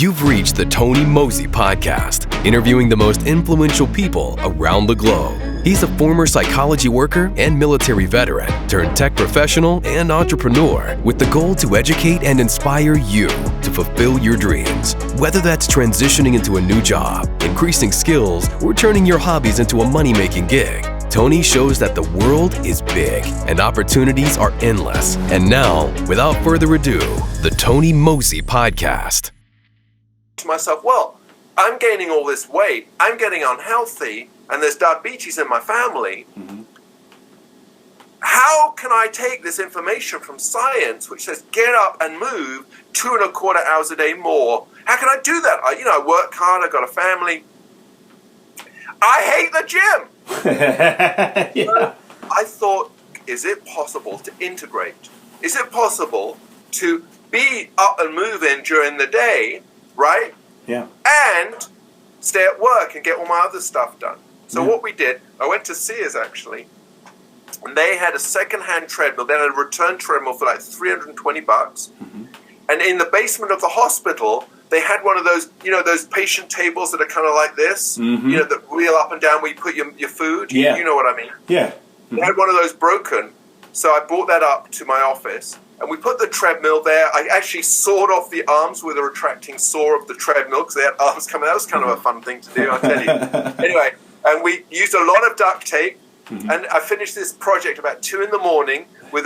You've reached the Tony Moze podcast, interviewing the most influential people around the globe. He's a former psychology worker and military veteran turned tech professional and entrepreneur with the goal to educate and inspire you to fulfill your dreams. Whether that's transitioning into a new job, increasing skills, or turning your hobbies into a money-making gig, Tony shows that the world is big and opportunities are endless. And now, without further ado, the Tony Moze podcast. To myself, well, I'm gaining all this weight, I'm getting unhealthy, and there's diabetes in my family. Mm-hmm. How can I take this information from science, which says get up and move 2.25 hours a day more? How can I do that? I work hard, I've got a family. I hate the gym. Yeah. I thought, is it possible to integrate? Is it possible to be up and moving during the day, right? Yeah. And stay at work and get all my other stuff done. So what we did, I went to Sears actually, and they had a second-hand treadmill. They had a return treadmill for like $320. Mm-hmm. And in the basement of the hospital, they had one of those, those patient tables that are kind of like this, mm-hmm. That wheel up and down where you put your food. Yeah. You know what I mean? Yeah. Mm-hmm. They had one of those broken. So I brought that up to my office, and we put the treadmill there. I actually sawed off the arms with a retracting saw of the treadmill because they had arms coming. That was kind of a fun thing to do, I'll tell you. Anyway, and we used a lot of duct tape, mm-hmm. and I finished this project about 2 a.m. with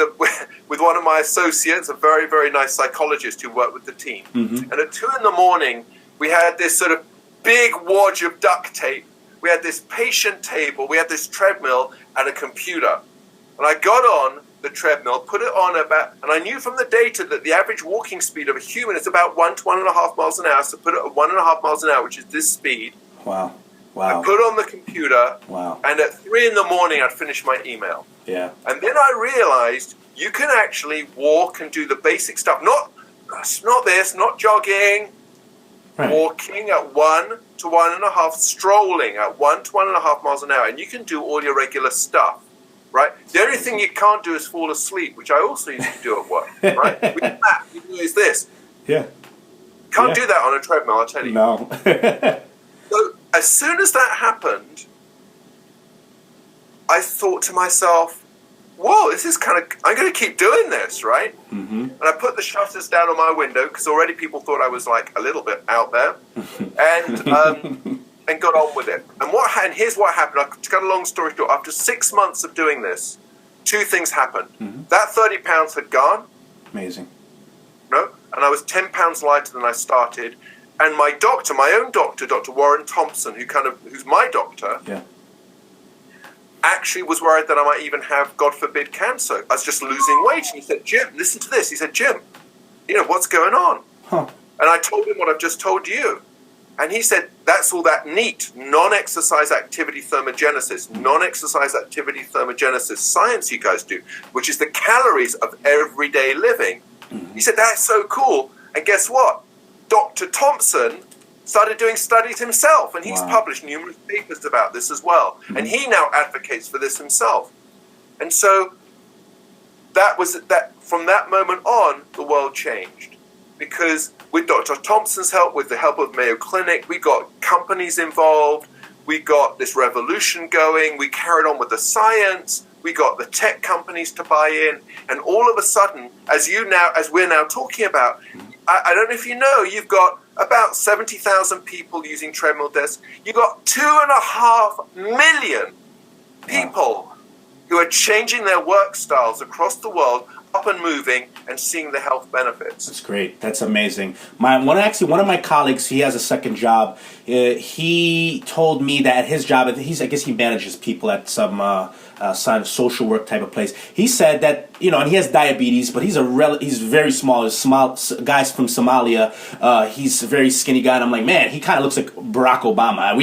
one of my associates, a very, very nice psychologist who worked with the team. Mm-hmm. And at 2 a.m, we had this sort of big wad of duct tape. We had this patient table, we had this treadmill, and a computer. And I got on the treadmill, put it on and I knew from the data that the average walking speed of a human is about 1 to 1.5 miles an hour. So put it at 1.5 miles an hour, which is this speed. Wow. I put it on the computer. Wow. And at 3 a.m, I'd finish my email. Yeah. And then I realized you can actually walk and do the basic stuff. Not jogging, right. Walking at 1 to 1.5, strolling at 1 to 1.5 miles an hour. And you can do all your regular stuff. Right? The only thing you can't do is fall asleep, which I also used to do at work. Right? With that, you can use this. Yeah. Can't do that on a treadmill, I'll tell you. No. So as soon as that happened, I thought to myself, whoa, this is I'm going to keep doing this, right? Mm-hmm. And I put the shutters down on my window because already people thought I was like a little bit out there. And got on with it. And here's what happened. To cut a long story short, after 6 months of doing this, 2 things happened. Mm-hmm. That 30 pounds had gone. Amazing. And I was 10 pounds lighter than I started. And my doctor, my own doctor, Dr. Warren Thompson, who's my doctor, actually was worried that I might even have, God forbid, cancer. I was just losing weight. And he said, Jim, listen to this. He said, Jim, what's going on? Huh. And I told him what I've just told you. And he said, that's all that NEAT, non-exercise activity thermogenesis, science you guys do, which is the calories of everyday living. Mm-hmm. He said, that's so cool. And guess what? Dr. Thompson started doing studies himself, and he's published numerous papers about this as well. Mm-hmm. And he now advocates for this himself. And so from that moment on, the world changed. Because with Dr. Thompson's help, with the help of Mayo Clinic, we got companies involved, we got this revolution going, we carried on with the science, we got the tech companies to buy in, and all of a sudden, as we're now talking about, I don't know if you know, you've got about 70,000 people using treadmill desks. You've got 2.5 million people who are changing their work styles across the world, up and moving and seeing the health benefits. That's great. That's amazing. One of my colleagues, he has a second job. He told me that his job, I guess he manages people at some social work type of place. He said that, and he has diabetes, but he's very small. He's small. Guy's from Somalia. He's a very skinny guy. And I'm like, man, he kind of looks like Barack Obama.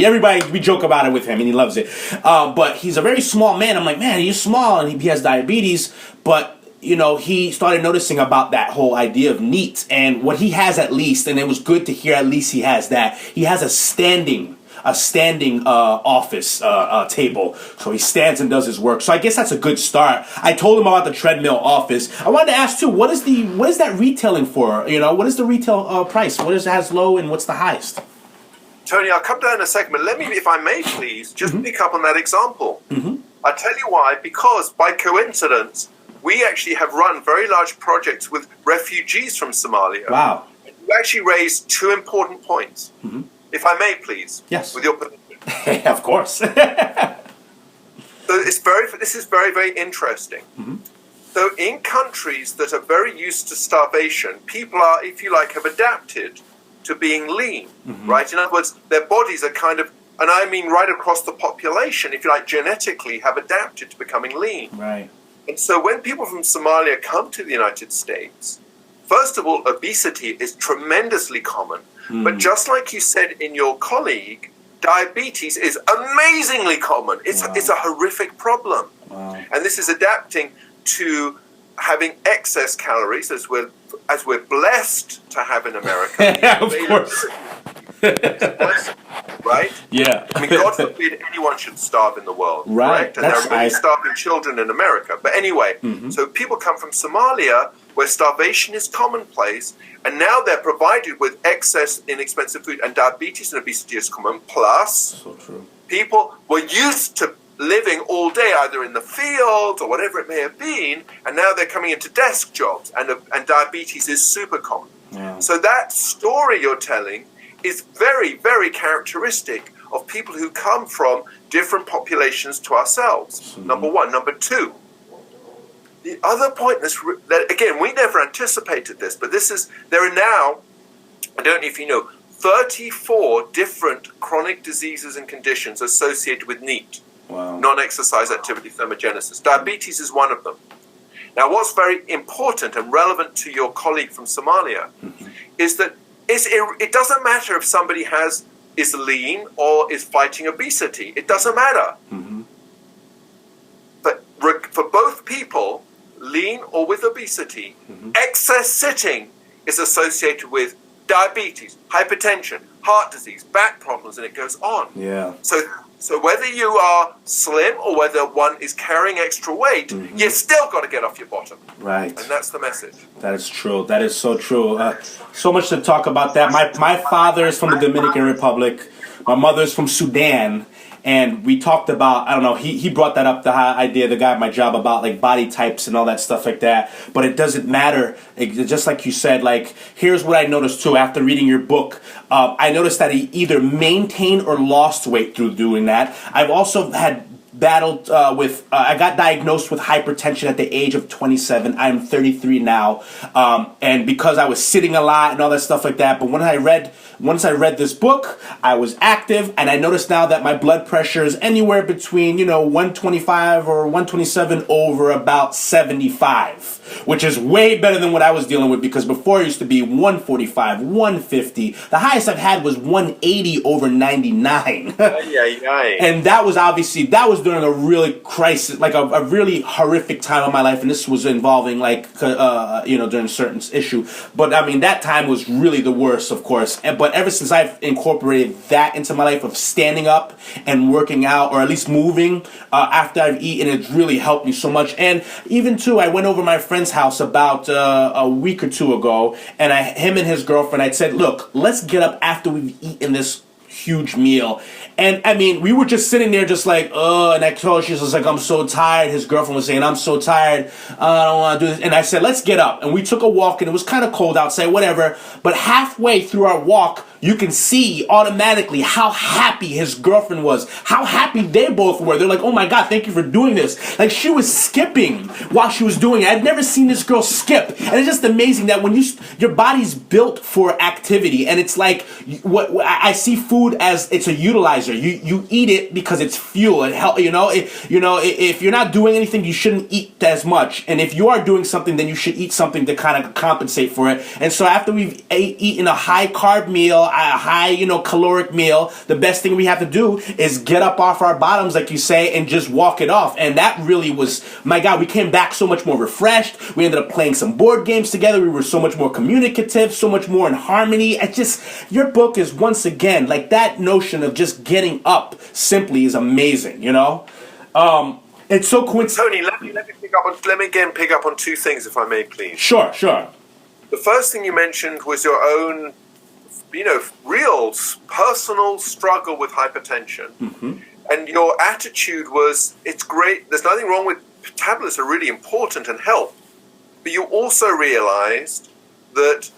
We joke about it with him, and he loves it. But he's a very small man. I'm like, man, he's small, and he has diabetes, but he started noticing about that whole idea of NEAT and what he has at least, and it was good to hear at least he has that. He has a standing a standing office table. So he stands and does his work. So I guess that's a good start. I told him about the treadmill office. I wanted to ask too, what is that retailing for? You know, what is the retail price? What has low and what's the highest? Tony, I'll come down in a second, but let me, if I may please, just pick up on that example. I'll tell you why. Because by coincidence, we actually have run very large projects with refugees from Somalia. Wow. We actually raised two important points. If I may, please. Yes. With your permission. Of course. So this is very, very interesting. So in countries that are very used to starvation, people are, if you like, have adapted to being lean, right? In other words, their bodies are kind of, and I mean right across the population, if you like, genetically have adapted to becoming lean. Right. And so when people from Somalia come to the United States, first of all, obesity is tremendously common. But just like you said in your colleague, diabetes is amazingly common. It's a horrific problem. And this is adapting to having excess calories, as we're blessed to have in America. Of course. Right? Yeah. I mean, God forbid anyone should starve in the world. Right. And there are many starving children in America. But anyway, so people come from Somalia, where starvation is commonplace, and now they're provided with excess, inexpensive food, and diabetes and obesity is common. Plus, So true. people were used to living all day either in the fields or whatever it may have been, and now they're coming into desk jobs, and diabetes is super common. Yeah. So that story you're telling is very, very characteristic of people who come from different populations to ourselves. Number one. Number two, the other point that again, we never anticipated this, but there are now, I don't know if you know, 34 different chronic diseases and conditions associated with NEAT. Wow. Non-exercise activity thermogenesis. Diabetes is one of them. Now, what's very important and relevant to your colleague from Somalia is that it doesn't matter if somebody is lean or is fighting obesity. It doesn't matter. But for both people, lean or with obesity, excess sitting is associated with diabetes, hypertension, heart disease, back problems, and it goes on. Yeah. So whether you are slim or whether one is carrying extra weight, you still got to get off your bottom. Right. And that's the message. That is true. That is so true. So much to talk about that. My father is from the Dominican Republic. My mother is from Sudan. And we talked about, I don't know, he brought that up, the idea, the guy at my job, about like body types and all that stuff like that. But it doesn't matter. Just like you said, like, here's what I noticed too after reading your book. I noticed that he either maintained or lost weight through doing that. I've also had battled with, I got diagnosed with hypertension at the age of 27. I'm 33 now. And because I was sitting a lot and all that stuff like that. But once I read this book, I was active, and I noticed now that my blood pressure is anywhere between, 125 or 127 over about 75, which is way better than what I was dealing with, because before it used to be 145, 150. The highest I've had was 180 over 99. And that was during a really crisis, like a really horrific time of my life, and this was involving during a certain issue. But I mean, that time was really the worst, of course. But ever since I've incorporated that into my life of standing up and working out, or at least moving after I've eaten, it's really helped me so much. And even too, I went over my friend's house about a week or two ago, and him and his girlfriend, I said, look, let's get up after we've eaten this huge meal. And I mean, we were just sitting there just like, and I told her, she was like, I'm so tired. His girlfriend was saying, I'm so tired, I don't want to do this. And I said, let's get up. And we took a walk, and it was kind of cold outside, whatever. But halfway through our walk, you can see automatically how happy his girlfriend was, how happy they both were. They're like, oh my God, thank you for doing this. Like, she was skipping while she was doing it. I'd never seen this girl skip. And it's just amazing that when your body's built for activity, and it's like, what I see food as, it's a utilizer. You eat it because it's fuel. It help, if you're not doing anything, you shouldn't eat as much. And if you are doing something, then you should eat something to kind of compensate for it. And so after we've eaten a high carb meal, a high, caloric meal, the best thing we have to do is get up off our bottoms, like you say, and just walk it off. And that really was, my God, we came back so much more refreshed. We ended up playing some board games together. We were so much more communicative, so much more in harmony. Your book is, once again, like, that notion of just getting up simply is amazing, you know? It's so coincidental. Tony, let me again pick up on two things, if I may, please. Sure. The first thing you mentioned was your own, real personal struggle with hypertension. Mm-hmm. And your attitude was, it's great, there's nothing wrong with tablets are really important and help. But you also realized that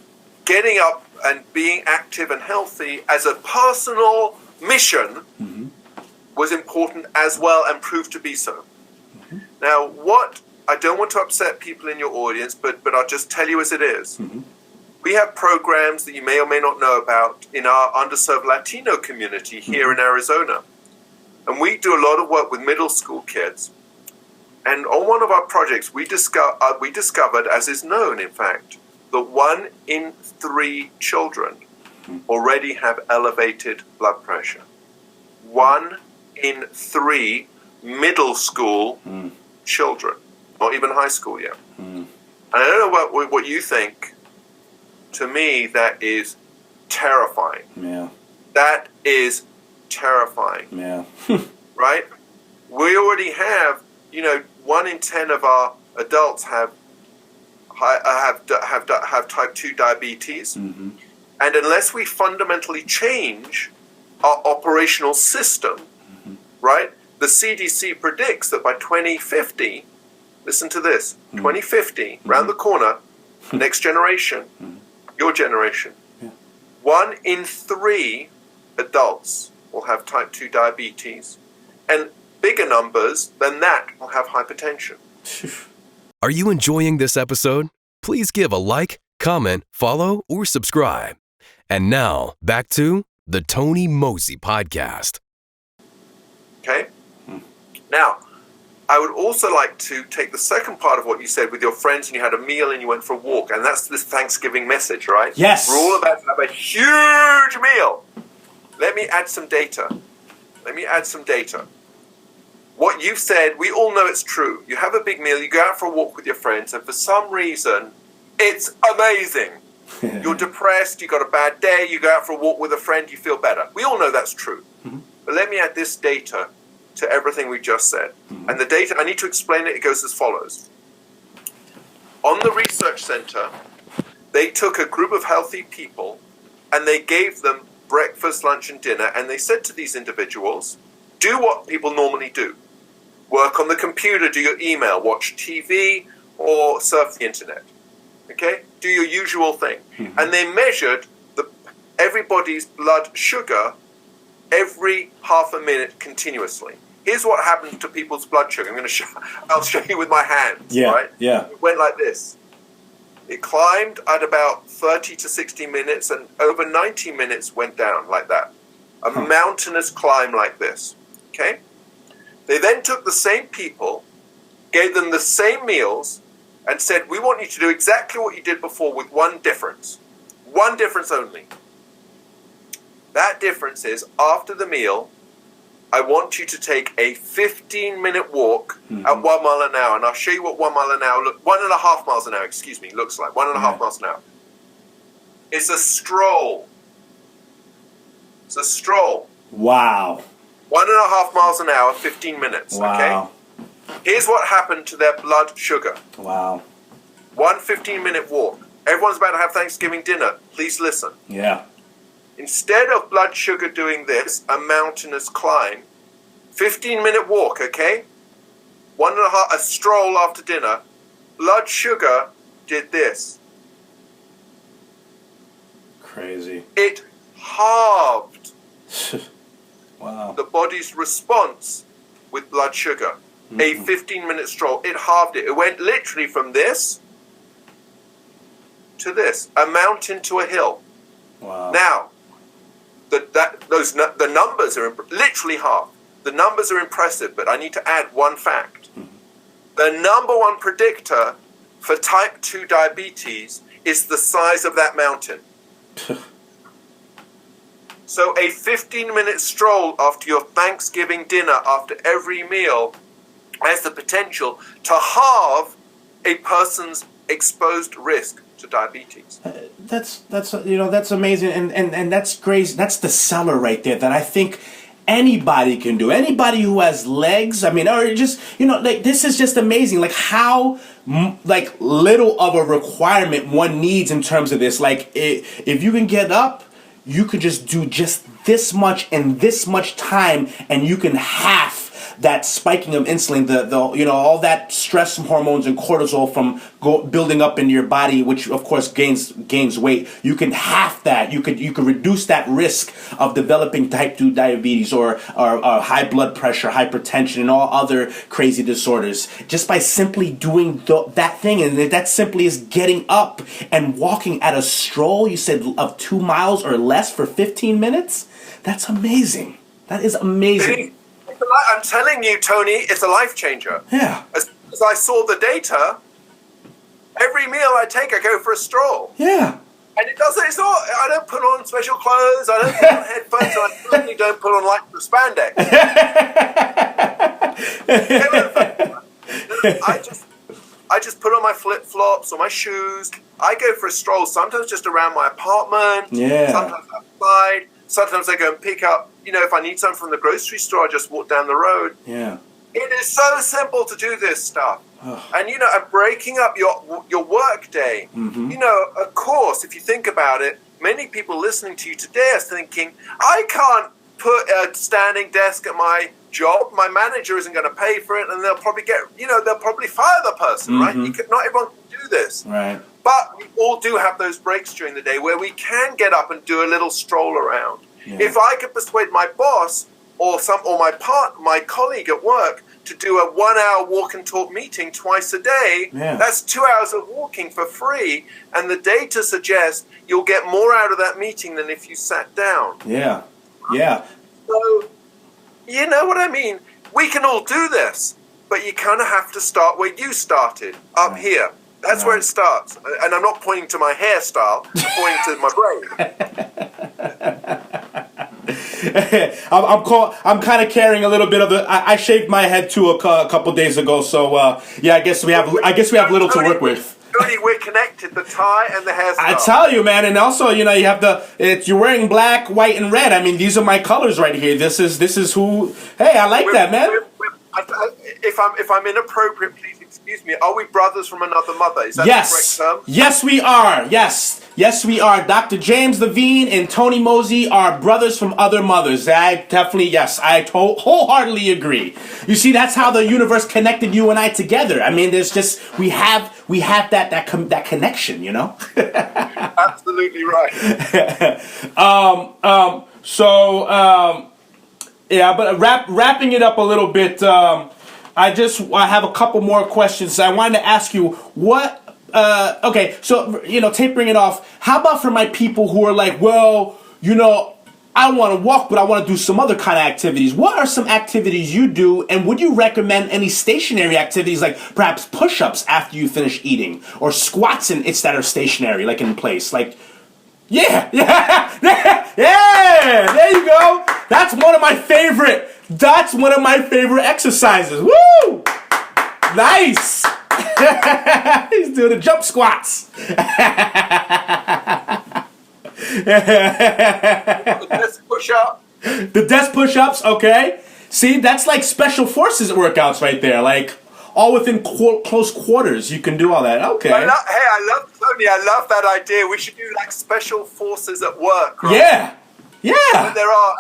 getting up and being active and healthy as a personal mission was important as well and proved to be so. Mm-hmm. Now, I don't want to upset people in your audience, but I'll just tell you as it is. Mm-hmm. We have programs that you may or may not know about in our underserved Latino community here in Arizona. And we do a lot of work with middle school kids. And on one of our projects, we discovered, as is known, in fact, that 1 in 3 children already have elevated blood pressure. 1 in 3 middle school children, not even high school yet. And I don't know what you think. To me, that is terrifying. Yeah. That is terrifying. Yeah. Right? We already have, 1 in 10 of our adults have type 2 diabetes. Mm-hmm. And unless we fundamentally change our operational system, right? The CDC predicts that by 2050, listen to this, 2050, round the corner, next generation, your generation, 1 in 3 adults will have type 2 diabetes, and bigger numbers than that will have hypertension. Are you enjoying this episode? Please give a like, comment, follow, or subscribe. And now, back to the Tony Moze Podcast. Okay? Now, I would also like to take the second part of what you said with your friends and you had a meal and you went for a walk, and that's this Thanksgiving message, right? Yes. We're all about to have a huge meal. Let me add some data. What you said, we all know it's true. You have a big meal, you go out for a walk with your friends, and for some reason, it's amazing. You're depressed, you got a bad day, you go out for a walk with a friend, you feel better. We all know that's true. But let me add this data to everything we just said. And the data, I need to explain it, it goes as follows. On the research center, they took a group of healthy people and they gave them breakfast, lunch, and dinner, and they said to these individuals, do what people normally do. Work on the computer, do your email, watch TV, or surf the internet. Okay? Do your usual thing. And they measured everybody's blood sugar every half a minute continuously. Here's what happens to people's blood sugar. I'll show you with my hands, right? Yeah. It went like this. It climbed at about 30 to 60 minutes, and over 90 minutes went down like that. A mountainous climb like this. Okay? They then took the same people, gave them the same meals, and said, we want you to do exactly what you did before with one difference. One difference only. That difference is, after the meal, I want you to take a 15-minute walk at 1 mile an hour. And I'll show you what 1 mile an hour, 1.5 miles an hour, looks like. 1.5 miles an hour. It's a stroll. It's a stroll. Wow. 1.5 miles an hour, 15 minutes, wow. Okay? Here's what happened to their blood sugar. Wow. 1 15-minute walk. Everyone's about to have Thanksgiving dinner. Please listen. Yeah. Instead of blood sugar doing this, a mountainous climb, 15-minute walk, okay? 1.5, a stroll after dinner, blood sugar did this. Crazy. It halved wow. the body's response with blood sugar. A 15-minute stroll, it halved it. It went literally from this to this, a mountain to a hill. Wow. Now, the numbers are literally half. The numbers are impressive, but I need to add one fact. The number one predictor for type 2 diabetes is the size of that mountain. So a 15-minute stroll after your Thanksgiving dinner, after every meal, has the potential to halve a person's exposed risk to diabetes. That's amazing, and that's great. That's the seller right there that I think anybody can do. Anybody who has legs, I mean, or just, like, this is just amazing. Like, how like little of a requirement one needs in terms of this. Like, if you can get up, you could just do just this much in this much time, and you can half that spiking of insulin, the all that stress hormones and cortisol from building up into your body, which of course gains weight. You can half that. You could reduce that risk of developing type 2 diabetes or high blood pressure, hypertension, and all other crazy disorders just by simply doing that thing. And that simply is getting up and walking at a stroll. You said of 2 miles or less for 15 minutes. That's amazing. That is amazing. I'm telling you, Tony, it's a life changer. Yeah. As I saw the data, every meal I take, I go for a stroll. Yeah. And it doesn't, it's not, I don't put on special clothes, I don't put on headphones, I certainly don't put on like the spandex. I just put on my flip-flops or my shoes. I go for a stroll, sometimes just around my apartment, sometimes outside. Sometimes I go and pick up, if I need something from the grocery store, I just walk down the road. Yeah. It is so simple to do this stuff. And, and breaking up your work day. Mm-hmm. Of course, if you think about it, many people listening to you today are thinking, I can't put a standing desk at my job. My manager isn't going to pay for it, and they'll probably they'll probably fire the person, right? Not everyone can do this. Right. But we all do have those breaks during the day where we can get up and do a little stroll around. Yeah. If I could persuade my boss or my colleague at work to do a 1 hour walk and talk meeting twice a day, that's 2 hours of walking for free. And the data suggests you'll get more out of that meeting than if you sat down. Yeah. Yeah. So, you know what I mean? We can all do this, but you kind of have to start where you started, up here. That's where it starts. And I'm not pointing to my hairstyle, I'm pointing to my brain. I'm kind of carrying a little bit of I shaved my head too a couple days ago, so I guess we have little to work with. Tony, we're connected, the tie and the hairstyle. I tell you, man, and also, you have you're wearing black, white, and red. I mean, these are my colors right here. This is who. Hey, I like that, man. If I'm inappropriate, please excuse me. Are we brothers from another mother? Is that the correct term? Yes, we are. Yes, we are. Dr. James Levine and Tony Moze are brothers from other mothers. I wholeheartedly agree. You see, that's how the universe connected you and I together. I mean, there's just we have that connection, Absolutely right. But wrapping it up a little bit. I have a couple more questions. I wanted to ask you what. Tapering it off. How about for my people who are like, well, I don't want to walk, but I want to do some other kind of activities. What are some activities you do, and would you recommend any stationary activities, like perhaps push-ups after you finish eating, or squats that are stationary, like in place, like. Yeah, there you go. That's one of my favorite exercises. Woo! Nice. He's doing the jump squats. The desk push-up. The desk push-ups, okay. See, that's like special forces workouts right there, like all within close quarters. You can do all that. Okay. I love that idea. We should do like special forces at work, right? Yeah. And there are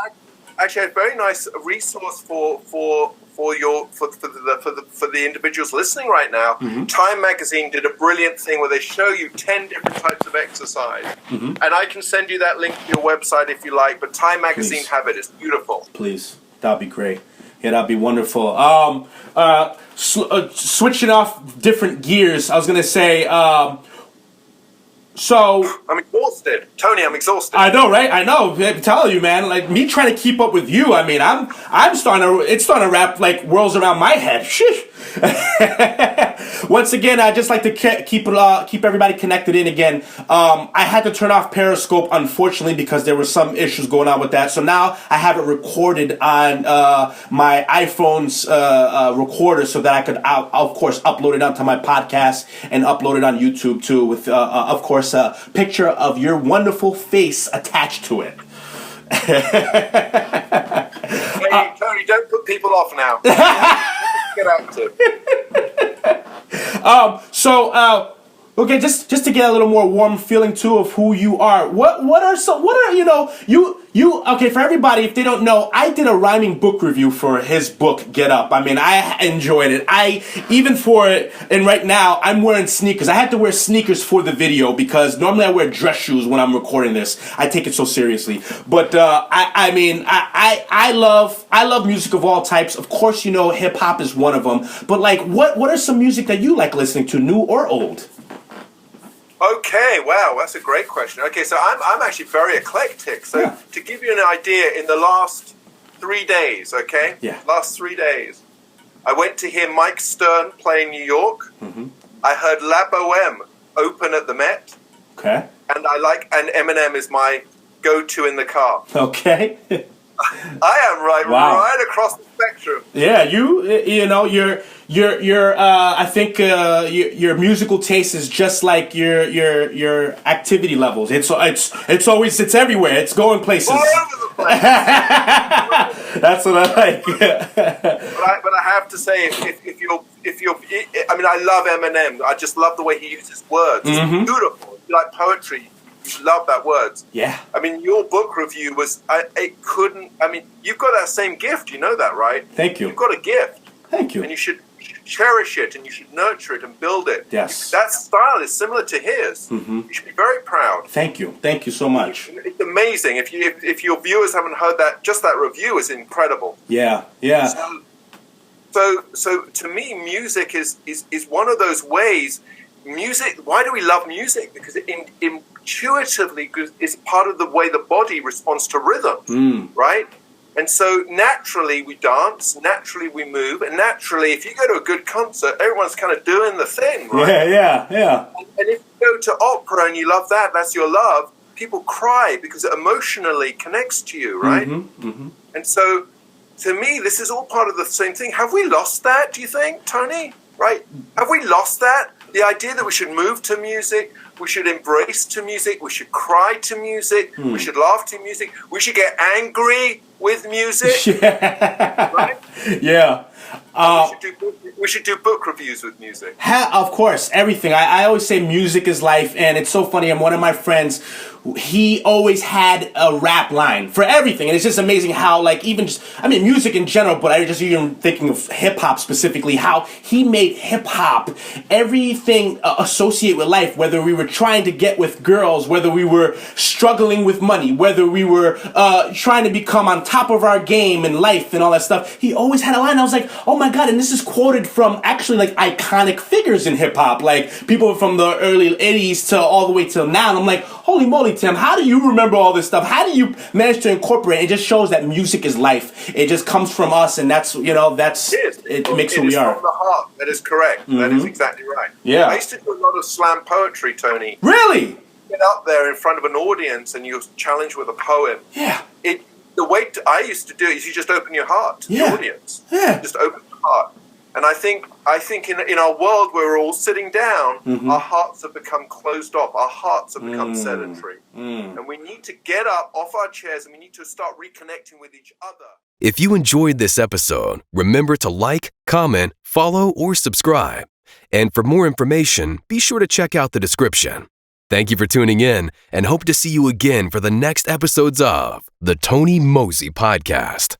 actually a very nice resource for the individuals listening right now. Mm-hmm. Time Magazine did a brilliant thing where they show you 10 different types of exercise. Mm-hmm. And I can send you that link to your website if you like, but Time Magazine have it. It's beautiful. Please. That'd be great. Yeah, that'd be wonderful. Switching off different gears, I was going to say, so... I'm exhausted. Tony, I'm exhausted. I know, right? I know. I'm telling you, man, like, me trying to keep up with you, I mean, it's starting to wrap, like, whirls around my head. Sheesh. Once again, I'd just like to keep everybody connected in again. I had to turn off Periscope, unfortunately, because there were some issues going on with that. So now I have it recorded on my iPhone's recorder so that I could, of course, upload it onto my podcast and upload it on YouTube too with, of course, a picture of your wonderful face attached to it. Hey, Tony, don't put people off now. Get active. Okay, just to get a little more warm feeling too of who you are. What are okay, for everybody, if they don't know, I did a rhyming book review for his book Get Up. I mean, I enjoyed it. And right now I'm wearing sneakers. I had to wear sneakers for the video because normally I wear dress shoes when I'm recording this. I take it so seriously. But I love music of all types. Of course, hip hop is one of them. But like, what are some music that you like listening to, new or old? Okay, wow, that's a great question. Okay, so I'm actually very eclectic. So to give you an idea, in the last 3 days, last 3 days, I went to hear Mike Stern play in New York. Mm-hmm. I heard La Boheme open at the Met. Okay. And Eminem is my go-to in the car. Okay. I am right across the spectrum. Yeah, I think your musical taste is just like your activity levels. It's everywhere. It's going places. All over the place. That's what I like. but I have to say, if you're, I love Eminem. I just love the way he uses words. Mm-hmm. It's beautiful. If you like poetry, you love that words. Yeah. Your book review was, you've got that same gift, you know that, right? Thank you. You've got a gift. Thank you. And you should cherish it, and you should nurture it and build it. Yes. That style is similar to his. Mm-hmm. You should be very proud. Thank you. Thank you so much. It's amazing. If your viewers haven't heard that, just that review is incredible. Yeah. So to me, music is one of those ways. Music. Why do we love music? Because it intuitively is part of the way the body responds to rhythm, right? And so naturally we dance, naturally we move, and naturally if you go to a good concert, everyone's kind of doing the thing, right? Yeah. And if you go to opera and you love that, that's your love, people cry because it emotionally connects to you, right? Mm-hmm, mm-hmm. And so to me, this is all part of the same thing. Have we lost that, do you think, Tony? Right? Have we lost that? The idea that we should move to music, we should embrace to music, we should cry to music, we should laugh to music, we should get angry with music. Yeah. Right? Yeah. We should do book reviews with music. Of course, everything. I always say music is life, and it's so funny. I'm one of my friends. He always had a rap line for everything, and it's just amazing how, music in general, but I just even thinking of hip hop specifically, how he made hip hop everything associate with life. Whether we were trying to get with girls, whether we were struggling with money, whether we were trying to become on top of our game in life and all that stuff, he always had a line. I was like, oh my god! And this is quoted from actually like iconic figures in hip hop, like people from the early '80s to all the way till now. And I'm like, holy moly, Tim, how do you remember all this stuff? How do you manage to incorporate it? It just shows that music is life. It just comes from us, and it makes who we are. From the heart. That is correct. Mm-hmm. That is exactly right. Yeah. I used to do a lot of slam poetry, Tony. Really? Get up there in front of an audience and you're challenged with a poem. Yeah. The way I used to do it is you just open your heart to the audience. Yeah. Just open your heart. And I think in our world where we're all sitting down, our hearts have become closed off. Our hearts have become sedentary. And we need to get up off our chairs and we need to start reconnecting with each other. If you enjoyed this episode, remember to like, comment, follow, or subscribe. And for more information, be sure to check out the description. Thank you for tuning in, and hope to see you again for the next episodes of the Tony Moze Podcast.